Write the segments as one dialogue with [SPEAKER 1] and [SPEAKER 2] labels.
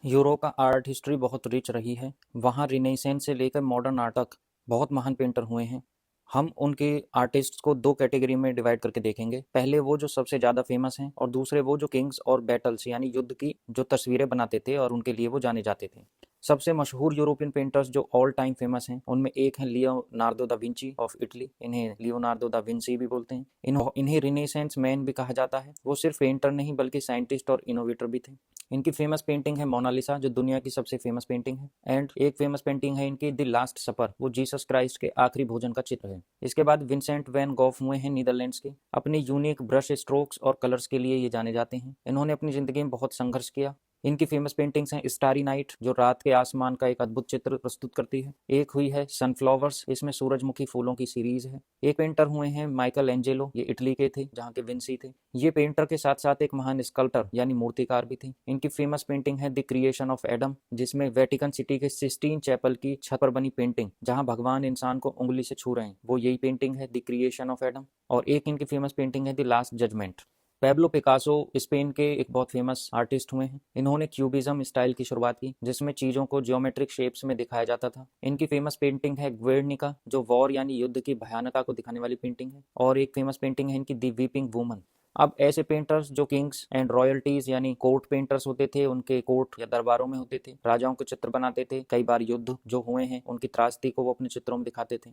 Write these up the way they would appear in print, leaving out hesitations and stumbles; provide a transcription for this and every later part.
[SPEAKER 1] Europe का art history बहुत rich रही है। वहाँ रिनेसेंस से लेकर मॉडर्न आर्ट तक बहुत महान पेंटर हुए हैं। हम उनके आर्टिस्ट्स को दो कैटेगरी में डिवाइड करके देखेंगे। पहले वो जो सबसे ज़्यादा फेमस हैं और दूसरे वो जो किंग्स और बैटल्स यानी युद्ध की जो तस्वीरें बनाते थे और उनके लिए वो जाने जाते थे। सबसे मशहूर यूरोपियन पेंटर्स जो ऑल टाइम फेमस हैं उनमें एक हैं Leonardo da Vinci of Italy. इन्हें लियोनार्दो दा विंसी भी बोलते हैं। इन्हें रिनेसेंस मैन भी कहा जाता है। वो सिर्फ पेंटर नहीं बल्कि साइंटिस्ट और इनोवेटर भी थे। इनकी फेमस पेंटिंग है मोनालिसा जो दुनिया की सबसे फेमस पेंटिंग है। एंड एक फेमस पेंटिंग है इनकी द लास्ट सपर, वो जीसस क्राइस्ट के आखिरी भोजन का चित्र है। इसके बाद विंसेंट वैन गॉफ हुए हैं नीदरलैंड्स के। अपनी यूनिक ब्रश स्ट्रोक्स और कलर्स के लिए ये जाने जाते हैं। इन्होंने अपनी जिंदगी में बहुत संघर्ष किया। इनकी फेमस पेंटिंग्स हैं स्टारी नाइट जो रात के आसमान का एक अद्भुत चित्र प्रस्तुत करती है। एक हुई है सनफ्लावर्स, इसमें सूरजमुखी फूलों की सीरीज है। एक पेंटर हुए हैं माइकल एंजेलो, ये इटली के थे जहाँ के विंसी थे। ये पेंटर के साथ साथ एक महान स्कल्प्टर यानी मूर्तिकार भी थे। इनकी फेमस पेंटिंग है द क्रिएशन ऑफ एडम, जिसमें वेटिकन सिटी के सिस्टीन चैपल की छत पर बनी पेंटिंग जहाँ भगवान इंसान को उंगली से छू रहे हैं, वो यही पेंटिंग है द क्रिएशन ऑफ एडम। और एक इनकी फेमस पेंटिंग है the last judgement. Pablo Picasso Spain के एक बहुत फेमस आर्टिस्ट हुए हैं। इन्होंने क्यूबिज्म स्टाइल की शुरुआत की जिसमें चीज़ों को जियोमेट्रिक शेप्स में दिखाया जाता था। इनकी फेमस पेंटिंग है ग्वेर्निका जो वॉर यानी युद्ध की भयानकता को दिखाने वाली पेंटिंग है। और एक फेमस पेंटिंग है इनकी दी वीपिंग वुमन। अब ऐसे पेंटर्स जो किंग्स एंड रॉयल्टीज यानी कोर्ट पेंटर्स होते थे, उनके कोर्ट या दरबारों में होते थे, राजाओं के चित्र बनाते थे। कई बार युद्ध जो हुए हैं उनकी त्रासदी को वो अपने चित्रों में दिखाते थे।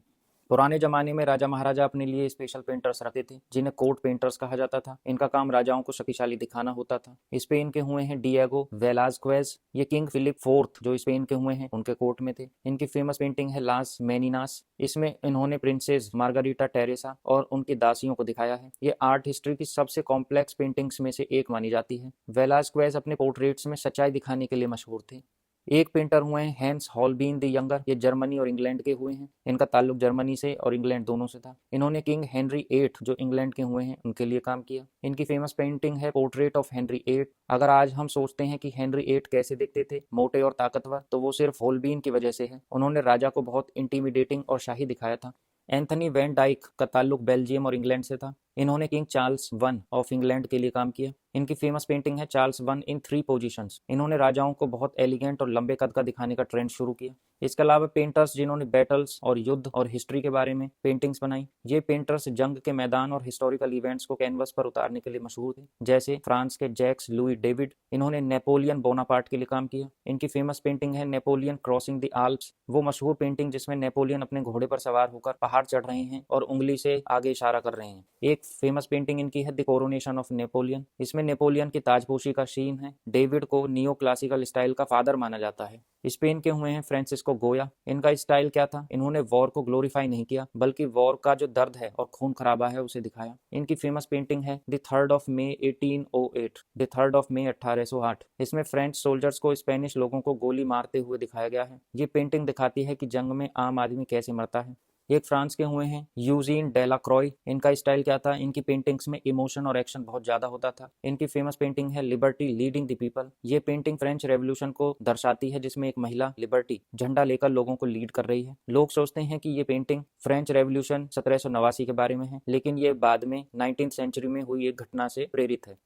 [SPEAKER 1] पुराने जमाने में राजा महाराजा अपने लिए स्पेशल पेंटर्स रखते थे जिन्हें कोर्ट पेंटर्स कहा जाता था। इनका काम राजाओं को शक्तिशाली दिखाना होता था। स्पेन के हुए हैं डिएगो वेलास्क्वेज, ये किंग फिलिप फोर्थ जो स्पेन के हुए हैं उनके कोर्ट में थे। इनकी फेमस पेंटिंग है लास मेनिनास। इसमें इन्होंने प्रिंसेस मार्गारीटा टेरेसा और उनकी दासियों को दिखाया है। ये आर्ट हिस्ट्री की सबसे कॉम्प्लेक्स पेंटिंग्स में से एक मानी जाती है। वेलास्क्वेज अपने पोर्ट्रेट्स में सच्चाई दिखाने के लिए मशहूर थे। एक पेंटर हुए हैं हैंस हॉलबीन द यंगर, ये जर्मनी और इंग्लैंड के हुए हैं। इनका ताल्लुक जर्मनी से और इंग्लैंड दोनों से था। इन्होंने किंग हेनरी एट जो इंग्लैंड के हुए हैं उनके लिए काम किया। इनकी फेमस पेंटिंग है पोर्ट्रेट ऑफ हेनरी एट। अगर आज हम सोचते हैं कि हेनरी एट कैसे दिखते थे, मोटे और ताकतवर, तो वो सिर्फ हॉलबीन की वजह से है। उन्होंने राजा को बहुत इंटीमिडेटिंग और शाही दिखाया था। एंथनी वैन डाइक का ताल्लुक बेल्जियम और इंग्लैंड से था। इन्होंने king Charles one of England के लिए काम किया। इनकी फेमस पेंटिंग है Charles one in three positions. इन्होंने राजाओं को बहुत एलिगेंट और लंबे कद का दिखाने का ट्रेंड शुरू किया। इसके अलावा पेंटर्स जिन्होंने बैटल्स और युद्ध और हिस्ट्री के बारे में पेंटिंग्स बनाई, ये पेंटर्स जंग के मैदान और हिस्टोरिकल इवेंट्स को कैनवस पर उतारने के लिए मशहूर थे। जैसे फ्रांस के जैक्स लुई डेविड, इन्होंने नेपोलियन बोनापार्ट के लिए काम किया। इनकी फेमस पेंटिंग है नेपोलियन क्रॉसिंग द आल्प्स, वो मशहूर पेंटिंग जिसमें नेपोलियन अपने घोड़े पर सवार होकर पहाड़ चढ़ रहे हैं और उंगली से आगे इशारा कर रहे हैं। एक फेमस पेंटिंग इनकी है द कोरोनेशन ऑफ नेपोलियन। इसमें नेपोलियन की ताजपोशी का सीन है। डेविड को नियो क्लासिकल स्टाइल का फादर माना जाता है। स्पेन के हुए हैं फ्रांसिस्को गोया। इनका स्टाइल क्या था, इन्होंने वॉर को ग्लोरीफाई नहीं किया बल्कि वॉर का जो दर्द है और खून खराबा है उसे दिखाया। इनकी फेमस पेंटिंग है the 3rd of May 1808, the 3rd of May 1808। इसमें फ्रेंच सोल्जर्स को स्पेनिश लोगों को गोली मारते हुए दिखाया गया है। ये पेंटिंग दिखाती है कि जंग में आम आदमी कैसे मरता है। एक फ्रांस के हुए हैं यूजीन डेलाक्रॉय। इनका स्टाइल क्या था, इनकी पेंटिंग्स में इमोशन और एक्शन बहुत ज्यादा होता था। इनकी फेमस पेंटिंग है लिबर्टी लीडिंग द पीपल। ये पेंटिंग फ्रेंच रेवोल्यूशन को दर्शाती है जिसमें एक महिला लिबर्टी झंडा लेकर लोगों को लीड कर रही है। लोग सोचते हैं कि ये पेंटिंग फ्रेंच रेवोल्यूशन 1789 के बारे में है, लेकिन ये बाद में 19th सेंचुरी में हुई एक घटना से प्रेरित है।